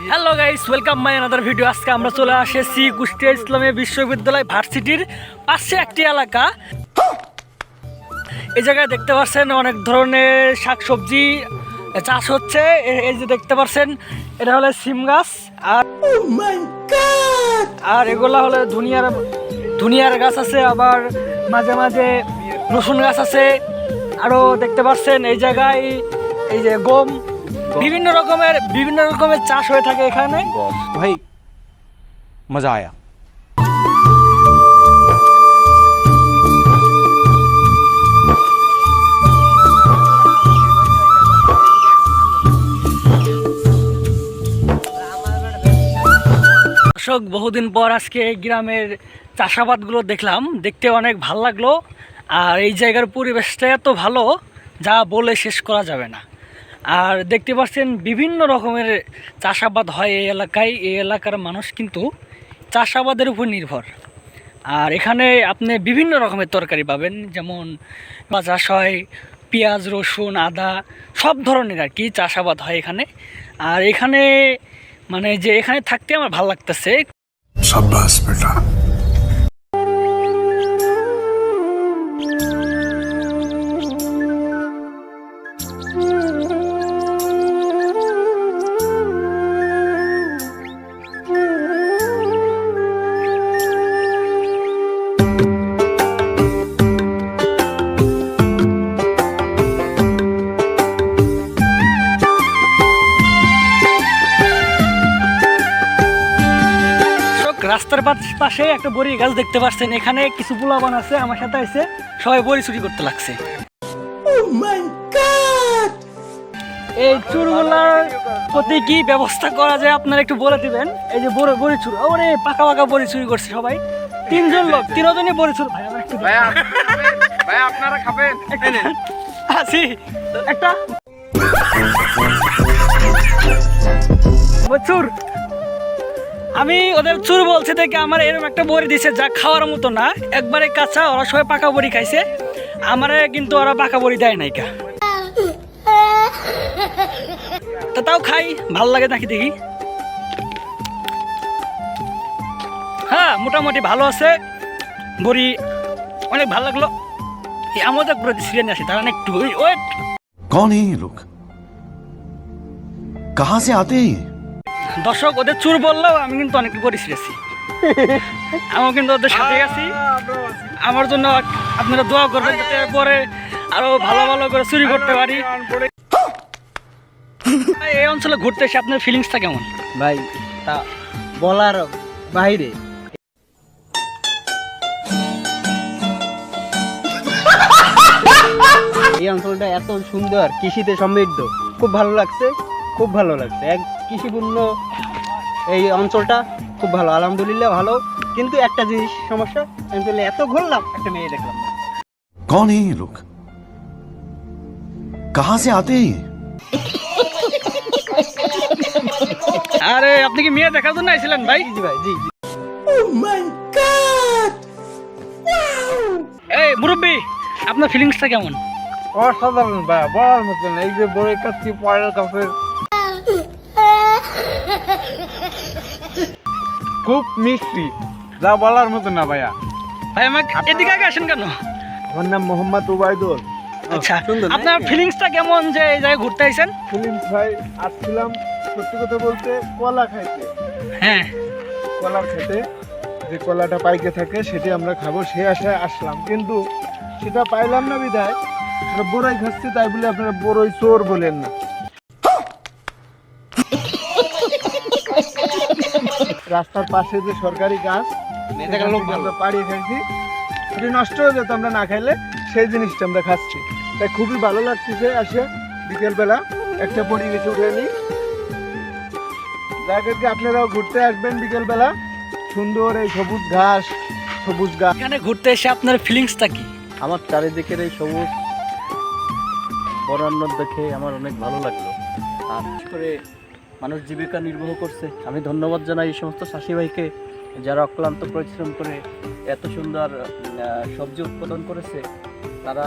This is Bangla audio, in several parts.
Hello guys, welcome my another video. আজকে আমরা চলে আসেছি কুষ্টিয়া ইসলামিয়া বিশ্ববিদ্যালয় ভার্সিটির পাশে একটি এলাকা। এই জায়গায় দেখতে পাচ্ছেন অনেক ধরনের শাকসবজি চাষ হচ্ছে। এই যে দেখতে পাচ্ছেন এটা হলো সিম গাছ, আর এগুলা হলো ধুনিয়ার গাছ আছে, আবার মাঝে মাঝে রসুন গাছ আছে। আরও দেখতে পাচ্ছেন এই জায়গায় এই যে গম, বিভিন্ন রকমের চাষ হয়ে থাকে এখানে। ভাই মজা আয়া। দর্শক, বহুদিন পর আজকে গ্রামের চাষাবাদগুলো দেখলাম, দেখতে অনেক ভালো লাগলো। আর এই জায়গার পরিবেশটা এত ভালো যা বলে শেষ করা যাবে না। আর দেখতে পাচ্ছেন বিভিন্ন রকমের চাষাবাদ হয় এই এলাকায়। এই এলাকার মানুষ কিন্তু চাষাবাদের উপর নির্ভর। আর এখানে আপনি বিভিন্ন রকমের তরকারি পাবেন, যেমন চাষ হয় পেঁয়াজ, রসুন, আদা, সব ধরনের আর কি চাষাবাদ হয় এখানে। আর এখানে মানে যে এখানে থাকতে আমার ভালো লাগতেছে। शाबाश बेटा। রাস্তার পাশে একটা বড়ি গাছ দেখতে পাচ্ছেন। এখানে কিছু পোলাপান আছে, আমার সাথে আছে, সবাই বড়ি চুরি করতে লাগছে। এই চুরগুলার প্রতি কি ব্যবস্থা করা যায় আপনারা একটু বলে দিবেন। এই যে বড়ি চুর, ওরে পাকা বড়ি চুরি করছে সবাই, তিনজনই বড়ি চুর। ভাই আমার একটু ভাই আপনারা খাবেন? আসি একটা চুর। আমি ওদের চুর বলছে দেখে আমার এরকম একটা বড়ি দিছে যা খাওয়ার মতো না, একবারে কাঁচা। ওরা সবাই পাকা বড়ি খাইছে, আমারে কিন্তু ওরা পাকা বড়ি দেয় নাই কা। তা তাও খাই, ভাল লাগে নাকি দেখি। হ্যাঁ, মোটামুটি ভালো আছে বড়ি, অনেক ভালো লাগলো। আমাদের সিরিয়াল নিয়ে আসি, তার একটু ওয়েট। कौन है ये लोग, कहाँ से आते हैं? দর্শক, ওদের চুর বললেও আমি কিন্তু অনেক বড়ি ছিঁড়েছি। আমি কিন্তু ওদের সাথে আছি। আমার জন্য আপনারা দোয়া করবেন যাতে পরে আরো ভালো করে চুরি করতে পারি। এই অঞ্চলে ঘুরতে এসে আপনার ফিলিংসটা কেমন? ভাই তা বলার বাইরে। এই অঞ্চলটা এত সুন্দর, কৃষিতে সমৃদ্ধ, খুব ভালো লাগছে। এক কৃষিপূর্ণ এই অঞ্চলটা খুব ভালো, আলহামদুলিল্লাহ ভালো। কিন্তু একটা জিনিস সমস্যা, অঞ্চলে এত ঘুরলাম একটা মেয়ে দেখলাম। कौन है ये लोग, कहाँ से आते हैं? আরে আপনি কি মেয়ে দেখার জন্য আইছিলেন ভাই? জি ভাই, জি। এই মুরব্বি, আপনার ফিলিংসটা কেমন? অসাধারণ ভাই, বলার মতন। এই যে বড় কাছে পড়ার কাছে খুব মিষ্টি, যা বলার মতো না ভাইয়া। ভাই আমাকে এদিকে আগে আসেন কেন? আমার নাম মোহাম্মদ উবাইদুল। আচ্ছা, আপনার ফিলিংসটা কেমন যে এই জায়গায় ঘুরতে আইছেন? ফিলিংস ভাই, আসছিলাম সত্যি কথা বলতে কলা খাইতে। হ্যাঁ, কলার খেতে যে কলাটা পাইকে থাকে সেটি আমরা খাবো, সে আশায় আসলাম, কিন্তু সেটা পাইলাম না বিধায় আমরা বড়ই খাচ্ছি। তাই বলে আপনারা বড়ই চোর বলেন না। রাস্তার পাশে যে সরকারি গাছ আমরা পাড়িয়ে খাইছি, সেটি নষ্ট হয়ে যেত আমরা না খাইলে, সেই জিনিসটা আমরা খাচ্ছি। তাই খুবই ভালো লাগতেছে। আসে বিকেলবেলা একটা পরিবেশে উঠে নিই। জায়গাকে আপনারাও ঘুরতে আসবেন বিকেলবেলা, সুন্দর এই সবুজ ঘাস। এখানে ঘুরতে এসে আপনার ফিলিংসটা কি? আমার চারিদিকের এই সবুজ বনান্য দেখে আমার অনেক ভালো লাগলো। আর করে মানুষ জীবিকা নির্বাহ করছে। আমি ধন্যবাদ জানাই এই সমস্ত চাষি ভাইকে, যারা অক্লান্ত পরিশ্রম করে এত সুন্দর সবজি উৎপাদন করেছে। তারা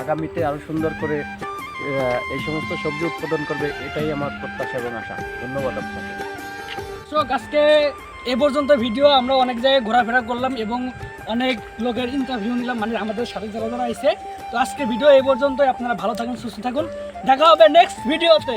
আগামীতে আরও সুন্দর করে এই সমস্ত সবজি উৎপাদন করবে, এটাই আমার প্রত্যাশা এবং আশা। ধন্যবাদ আপনাকে। সো আজকে এ পর্যন্ত ভিডিও। আমরা অনেক জায়গায় ঘোরাফেরা করলাম এবং অনেক লোকের ইন্টারভিউ নিলাম, মানে আমাদের সাথে যারা যারা আইছে। তো আজকে ভিডিও এই পর্যন্তই। আপনারা ভালো থাকুন, সুস্থ থাকুন, দেখা হবে নেক্সট ভিডিওতে।